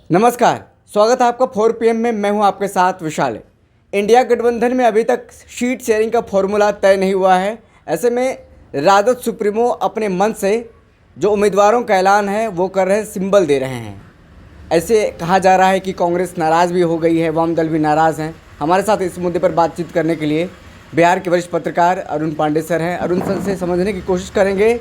नमस्कार, स्वागत है आपका 4 PM में। मैं हूं आपके साथ विशाल। इंडिया गठबंधन में अभी तक सीट शेयरिंग का फॉर्मूला तय नहीं हुआ है। ऐसे में राजद सुप्रीमो अपने मन से जो उम्मीदवारों का ऐलान है वो कर रहे हैं, सिंबल दे रहे हैं। ऐसे कहा जा रहा है कि कांग्रेस नाराज़ भी हो गई है, वाम दल भी नाराज़ हैं। हमारे साथ इस मुद्दे पर बातचीत करने के लिए बिहार के वरिष्ठ पत्रकार अरुण पांडे सर हैं। अरुण सर से समझने की कोशिश करेंगे,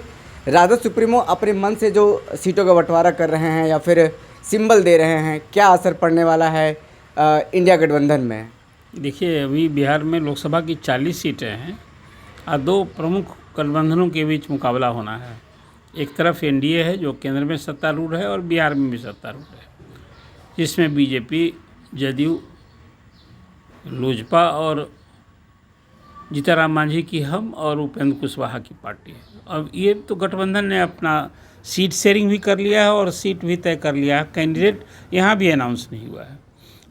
राजद सुप्रीमो अपने मन से जो सीटों का बंटवारा कर रहे हैं या फिर सिंबल दे रहे हैं, क्या असर पड़ने वाला है इंडिया गठबंधन में? देखिए, अभी बिहार में लोकसभा की 40 सीटें हैं और दो प्रमुख गठबंधनों के बीच मुकाबला होना है। एक तरफ एनडीए है जो केंद्र में सत्तारूढ़ है और बिहार में भी सत्तारूढ़ है, जिसमें बीजेपी, जदयू, लोजपा और जीतनराम मांझी की हम और उपेंद्र कुशवाहा की पार्टी है। अब ये तो गठबंधन ने अपना सीट शेयरिंग भी कर लिया है और सीट भी तय कर लिया है। कैंडिडेट यहाँ भी अनाउंस नहीं हुआ है।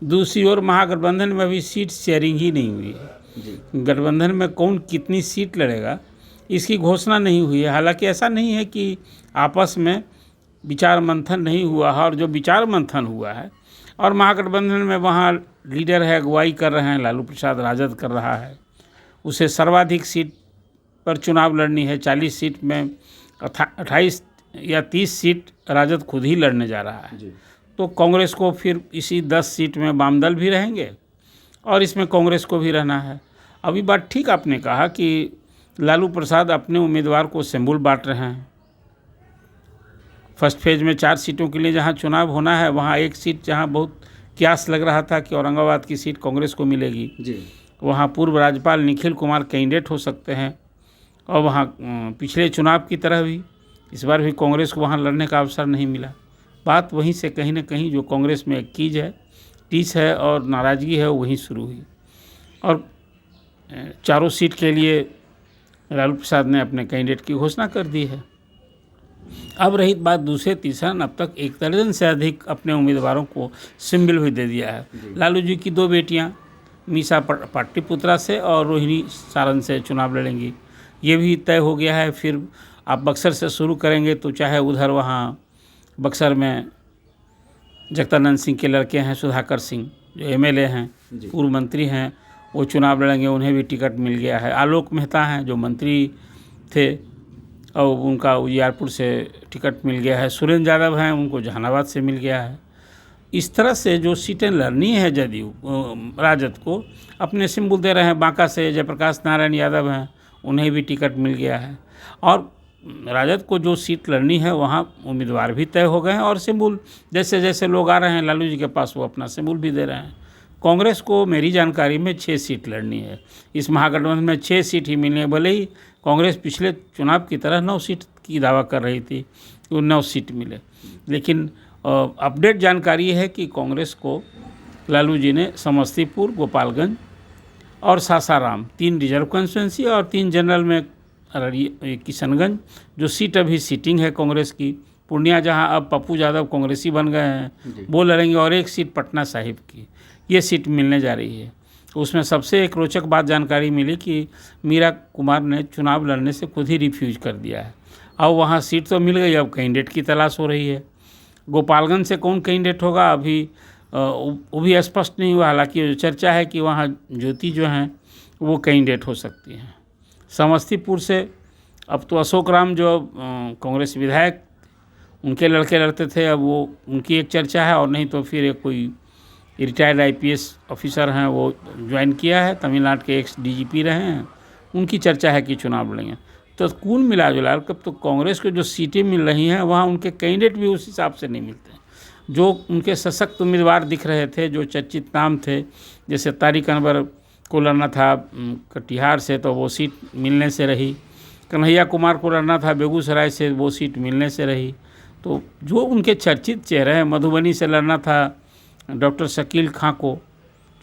दूसरी ओर महागठबंधन में अभी सीट शेयरिंग ही नहीं हुई है। गठबंधन में कौन कितनी सीट लड़ेगा इसकी घोषणा नहीं हुई है। हालांकि ऐसा नहीं है कि आपस में विचार मंथन नहीं हुआ है, और जो विचार मंथन हुआ है और महागठबंधन में वहाँ लीडर है, अगुवाई कर रहे हैं लालू प्रसाद, राजद कर रहा है। उसे सर्वाधिक सीट पर चुनाव लड़नी है। 40 सीट में 28 या 30 सीट राजद खुद ही लड़ने जा रहा है। तो कांग्रेस को फिर इसी 10 सीट में वाम दल भी रहेंगे और इसमें कांग्रेस को भी रहना है। अभी बात ठीक आपने कहा कि लालू प्रसाद अपने उम्मीदवार को सिंबल बांट रहे हैं। फर्स्ट फेज में 4 सीटों के लिए जहां चुनाव होना है, वहां एक सीट जहां बहुत क्यास लग रहा था कि औरंगाबाद की सीट कांग्रेस को मिलेगी जी, वहाँ पूर्व राज्यपाल निखिल कुमार कैंडिडेट हो सकते हैं। और वहाँ पिछले चुनाव की तरह भी इस बार भी कांग्रेस को वहाँ लड़ने का अवसर नहीं मिला। बात वहीं से कहीं ना कहीं जो कांग्रेस में टीस है और नाराज़गी है, वहीं शुरू हुई और चारों सीट के लिए लालू प्रसाद ने अपने कैंडिडेट की घोषणा कर दी है। अब रही बात दूसरे तीसरा, अब तक 1 दर्जन से अधिक अपने उम्मीदवारों को सिंबल भी दे दिया है। लालू जी की 2 बेटियाँ मीसा पाटलिपुत्रा से और रोहिणी सारण से चुनाव लड़ेंगी, ये भी तय हो गया है। फिर आप बक्सर से शुरू करेंगे तो चाहे उधर वहाँ बक्सर में जगदानंद सिंह के लड़के हैं सुधाकर सिंह, जो एमएलए हैं, पूर्व मंत्री हैं, वो चुनाव लड़ेंगे, उन्हें भी टिकट मिल गया है। आलोक मेहता हैं जो मंत्री थे और उनका उजियारपुर से टिकट मिल गया है। सुरेंद्र यादव हैं, उनको जहानाबाद से मिल गया है। इस तरह से जो सीटें लड़नी है जदयू राजद को, अपने सिंबल दे रहे हैं। बांका से जयप्रकाश नारायण यादव हैं, उन्हें भी टिकट मिल गया है। और राजद को जो सीट लड़नी है वहाँ उम्मीदवार भी तय हो गए हैं और सिंबल जैसे जैसे लोग आ रहे हैं लालू जी के पास, वो अपना सिंबल भी दे रहे हैं। कांग्रेस को मेरी जानकारी में 6 सीट लड़नी है। इस महागठबंधन में 6 सीट ही मिलनी है। भले ही कांग्रेस पिछले चुनाव की तरह 9 सीट की दावा कर रही थी कि वो 9 सीट मिले, लेकिन अपडेट जानकारी है कि कांग्रेस को लालू जी ने समस्तीपुर, गोपालगंज और सासाराम 3 रिजर्व कॉन्स्टिट्यूंसी और 3 जनरल में किशनगंज जो सीट अभी सीटिंग है कांग्रेस की। पूर्णिया जहां अब पप्पू यादव कांग्रेसी बन गए हैं वो लड़ेंगे, और एक सीट पटना साहिब की, ये सीट मिलने जा रही है। उसमें सबसे एक रोचक बात जानकारी मिली कि मीरा कुमार ने चुनाव लड़ने से खुद ही रिफ्यूज कर दिया है। अब वहाँ सीट तो मिल गई, अब कैंडिडेट की तलाश हो रही है। गोपालगंज से कौन कैंडिडेट होगा अभी वो भी स्पष्ट नहीं हुआ। हालांकि चर्चा है कि वहाँ ज्योति जो हैं वो कैंडिडेट हो सकती हैं। समस्तीपुर से अब तो अशोक राम जो कांग्रेस विधायक, उनके लड़के लड़ते थे, अब वो उनकी एक चर्चा है। और नहीं तो फिर एक कोई रिटायर्ड IPS ऑफिसर हैं, वो ज्वाइन किया है, तमिलनाडु के एक्स DGP रहे हैं, उनकी चर्चा है कि चुनाव लड़ेंगे। तो कुल मिला जुला कर तो कांग्रेस को जो सीटें मिल रही हैं वहाँ उनके कैंडिडेट भी उस हिसाब से नहीं मिलते हैं। जो उनके सशक्त उम्मीदवार दिख रहे थे, जो चर्चित नाम थे, जैसे तारिक अनवर को लड़ना था कटिहार से तो वो सीट मिलने से रही। कन्हैया कुमार को लड़ना था बेगूसराय से, वो सीट मिलने से रही। तो जो उनके चर्चित चेहरे हैं, मधुबनी से लड़ना था डॉक्टर शकील खां को,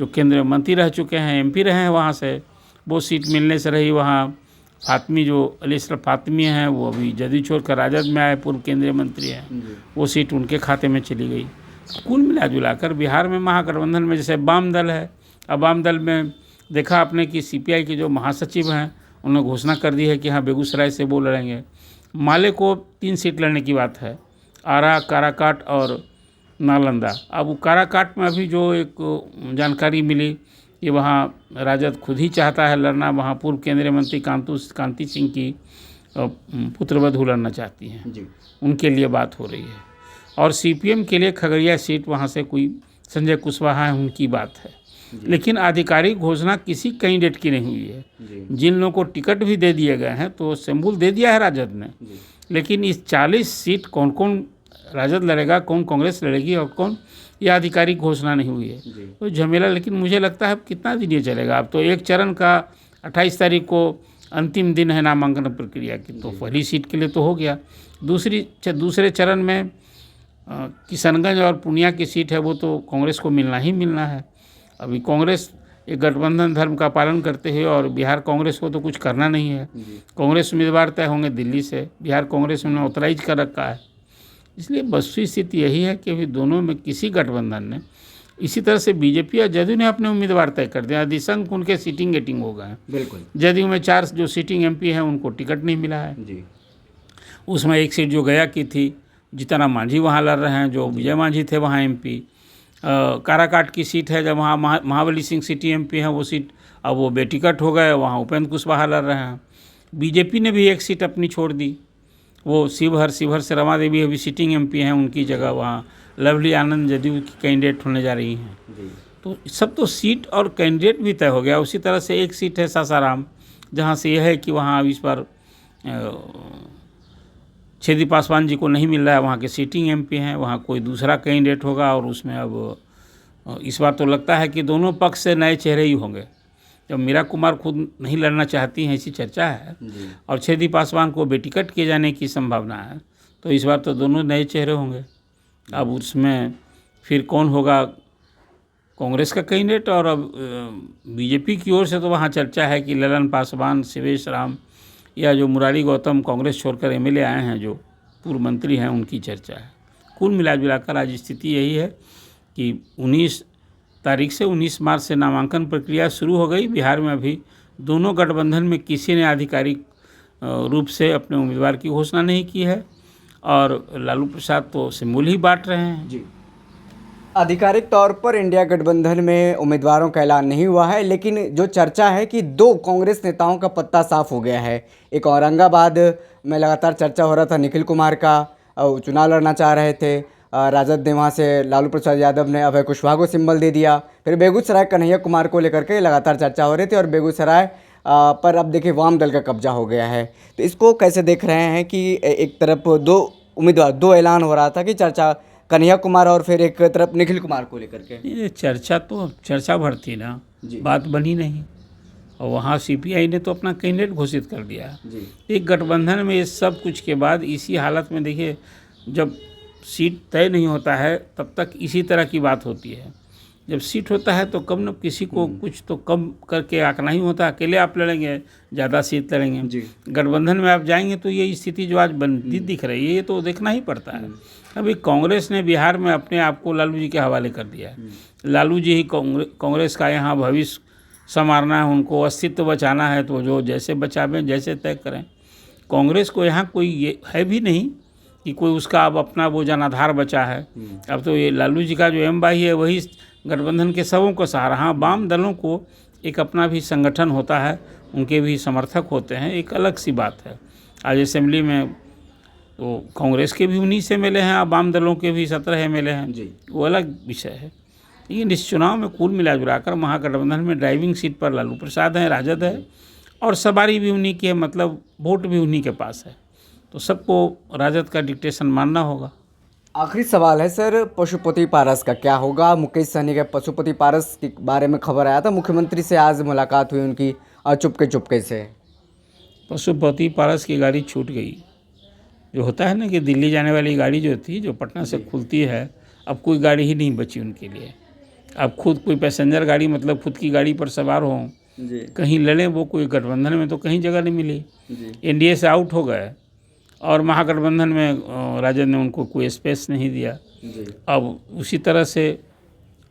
जो केंद्रीय मंत्री रह चुके हैं, MP रहे हैं वहाँ से, वो सीट मिलने से रही। वहाँ फातमी जो अली अशरफ फातमी हैं, वो अभी जदयू छोड़कर राजद में आए, पूर्व केंद्रीय मंत्री हैं, वो सीट उनके खाते में चली गई। कुल मिला जुलाकर बिहार में महागठबंधन में जैसे वाम दल है, अब वाम दल में देखा आपने कि CPI के जो महासचिव हैं उन्होंने घोषणा कर दी है कि हाँ बेगूसराय से वो लड़ेंगे। माले को 3 सीट लड़ने की बात है, आरा, काराकाट और नालंदा। अब वो काराकाट में अभी जो एक जानकारी मिली कि वहाँ राजद खुद ही चाहता है लड़ना, वहाँ पूर्व केंद्रीय मंत्री कांति सिंह की पुत्रवधू लड़ना चाहती हैं जी। उनके लिए बात हो रही है। और सीपीएम के लिए खगड़िया सीट वहाँ से कोई संजय कुशवाहा है, उनकी बात है। लेकिन आधिकारिक घोषणा किसी कैंडिडेट की नहीं हुई है। जिन लोगों को टिकट भी दे दिए गए हैं तो सिंबल दे दिया है राजद ने, लेकिन इस 40 सीट कौन कौन राजद लड़ेगा, कौन कांग्रेस लड़ेगी और कौन, ये आधिकारिक घोषणा नहीं हुई है। तो झमेला, लेकिन मुझे लगता है कितना दिन ये चलेगा। अब तो एक चरण का 28 तारीख को अंतिम दिन है नामांकन प्रक्रिया की, तो पहली सीट के लिए तो हो गया। दूसरे चरण में किशनगंज और पूर्णिया की सीट है, वो तो कांग्रेस को मिलना ही मिलना है। अभी कांग्रेस एक गठबंधन धर्म का पालन करते हुए, और बिहार कांग्रेस को तो कुछ करना नहीं है। कांग्रेस उम्मीदवार तय होंगे दिल्ली से, बिहार कांग्रेस में ऑथराइज कर रखा है। इसलिए वस्तुस्थिति स्थिति यही है कि अभी दोनों में किसी गठबंधन ने, इसी तरह से बीजेपी और जदयू ने अपने उम्मीदवार तय कर दिया। अधिसंख्य उनके सीटिंग गेटिंग हो गए हैं। बिल्कुल। जदयू में 4 जो सीटिंग एमपी हैं उनको टिकट नहीं मिला है जी। उसमें एक सीट जो गया की थी, जीतन मांझी वहाँ लड़ रहे हैं, जो विजय मांझी थे वहाँ एमपी। काराकाट की सीट है, जब वहाँ महाबली सिंह सिटी एमपी हैं, वो सीट अब वो बेटिकट हो गए, वहाँ उपेंद्र कुशवाहा लड़ रहे हैं। बीजेपी ने भी एक सीट अपनी छोड़ दी, वो शिवहर से रमा देवी अभी सिटिंग एमपी हैं, उनकी जगह वहाँ लवली आनंद जदयू की कैंडिडेट होने जा रही हैं। तो सब तो सीट और कैंडिडेट भी तय हो गया। उसी तरह से एक सीट है सासाराम, जहाँ से यह है कि वहाँ अब इस बार छेदी पासवान जी को नहीं मिल रहा है, वहाँ के सिटिंग एमपी हैं, वहाँ कोई दूसरा कैंडिडेट होगा। और उसमें अब इस बार तो लगता है कि दोनों पक्ष से नए चेहरे ही होंगे। जब मीरा कुमार खुद नहीं लड़ना चाहती हैं, ऐसी चर्चा है, और छेदी पासवान को बेटिकट किए जाने की संभावना है, तो इस बार तो दोनों नए चेहरे होंगे। अब उसमें फिर कौन होगा कांग्रेस का कैंडिडेट, और अब बीजेपी की ओर से तो वहाँ चर्चा है कि ललन पासवान, शिवेश राम या जो मुरारी गौतम कांग्रेस छोड़कर एमएलए आए हैं, जो पूर्व मंत्री हैं, उनकी चर्चा है। कुल मिलाकर आज स्थिति यही है कि 19 तारीख से 19 मार्च से नामांकन प्रक्रिया शुरू हो गई। बिहार में अभी दोनों गठबंधन में किसी ने आधिकारिक रूप से अपने उम्मीदवार की घोषणा नहीं की है, और लालू प्रसाद तो सिंबल ही बांट रहे हैं। जी। आधिकारिक तौर पर इंडिया गठबंधन में उम्मीदवारों का ऐलान नहीं हुआ है, लेकिन जो चर्चा है कि 2 कांग्रेस नेताओं का पत्ता साफ हो गया है। एक औरंगाबाद में लगातार चर्चा हो रहा था निखिल कुमार का, चुनाव लड़ना चाह रहे थे, राजद ने वहाँ से लालू प्रसाद यादव ने अभय कुशवाहा को सिंबल दे दिया। फिर बेगूसराय कन्हैया कुमार को लेकर के लगातार चर्चा हो रही थी, और बेगूसराय पर अब देखिए वाम दल का कब्जा हो गया है। तो इसको कैसे देख रहे हैं कि एक तरफ 2 उम्मीदवार, 2 ऐलान हो रहा था कि चर्चा कन्हैया कुमार और फिर एक तरफ निखिल कुमार को लेकर के? ये चर्चा भरती ना, बात बनी नहीं। और वहाँ सीपीआई ने तो अपना कैंडिडेट घोषित कर दिया। एक गठबंधन में ये सब कुछ के बाद इसी हालत में देखिए, जब सीट तय नहीं होता है तब तक इसी तरह की बात होती है। जब सीट होता है तो कम न किसी को कुछ तो कम करके आंकना ही होता है। अकेले आप लड़ेंगे, ज़्यादा सीट लड़ेंगे। गठबंधन में आप जाएंगे तो ये स्थिति जो आज बनती दिख रही है, ये तो देखना ही पड़ता है। अभी कांग्रेस ने बिहार में अपने आप को लालू जी के हवाले कर दिया है। लालू जी ही कांग्रेस का यहाँ भविष्य संवारना है, उनको अस्तित्व बचाना है, तो जो जैसे बचावें, जैसे तय करें। कांग्रेस को यहाँ कोई ये है भी नहीं कि कोई उसका अब अपना वो जनाधार बचा है। अब तो ये लालू जी का जो एम भाई है वही गठबंधन के सबों को सहारा। हाँ, वाम दलों को एक अपना भी संगठन होता है, उनके भी समर्थक होते हैं, एक अलग सी बात है। आज असेंबली में तो कांग्रेस के भी 19 एमएलए हैं, अब वाम दलों के भी 17 एमएलए हैं, वो अलग विषय है। लेकिन इस चुनाव में कुल मिलाकर महागठबंधन में ड्राइविंग सीट पर लालू प्रसाद हैं, राजद है, और सवारी भी उन्हीं की है, मतलब वोट भी उन्हीं के पास है। तो सबको राजद का डिक्टेशन मानना होगा। आखिरी सवाल है सर, पशुपति पारस का क्या होगा? मुकेश सहनी के पशुपति पारस के बारे में खबर आया था, मुख्यमंत्री से आज मुलाकात हुई उनकी चुपके से। पशुपति पारस की गाड़ी छूट गई। जो होता है ना कि दिल्ली जाने वाली गाड़ी जो थी, जो पटना से खुलती है, अब कोई गाड़ी ही नहीं बची उनके लिए। अब खुद कोई पैसेंजर गाड़ी, मतलब खुद की गाड़ी पर सवार हों, कहीं लड़ें, वो कोई गठबंधन में तो कहीं जगह नहीं मिली। एनडीए से आउट हो गए, और महागठबंधन में राजद ने उनको कोई स्पेस नहीं दिया। अब उसी तरह से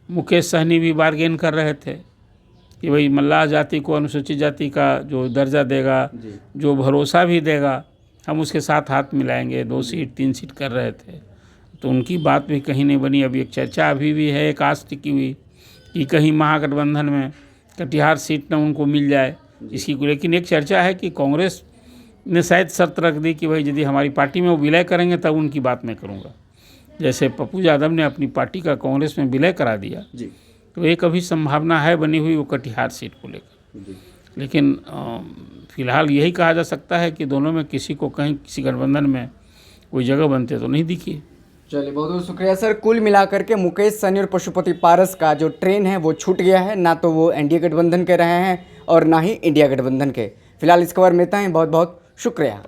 मुकेश सहनी भी बार्गेन कर रहे थे कि भाई मल्लाह जाति को अनुसूचित जाति का जो दर्जा देगा, जो भरोसा भी देगा, हम उसके साथ हाथ मिलाएंगे। 2 सीट 3 सीट कर रहे थे, तो उनकी बात भी कहीं नहीं बनी। अभी एक चर्चा अभी भी है, एक आस टिकी हुई कि कहीं महागठबंधन में कटिहार सीट न उनको मिल जाए इसकी। लेकिन एक चर्चा है कि कांग्रेस ने शायद शर्त रख दी कि भाई यदि हमारी पार्टी में वो विलय करेंगे तब उनकी बात मैं करूँगा। जैसे पप्पू यादव ने अपनी पार्टी का कांग्रेस में विलय करा दिया जी। तो एक अभी संभावना है बनी हुई वो कटिहार सीट को लेकर। लेकिन फिलहाल यही कहा जा सकता है कि दोनों में किसी को कहीं किसी गठबंधन में कोई जगह बनते तो नहीं दिखी। चलिए, बहुत बहुत शुक्रिया सर। कुल मिलाकर के मुकेश सहनी और पशुपति पारस का जो ट्रेन है वो छूट गया है, ना तो वो एनडीए गठबंधन के रहे हैं और ना ही इंडिया गठबंधन के। फिलहाल इस खबर में इतना ही। बहुत बहुत शुक्रिया।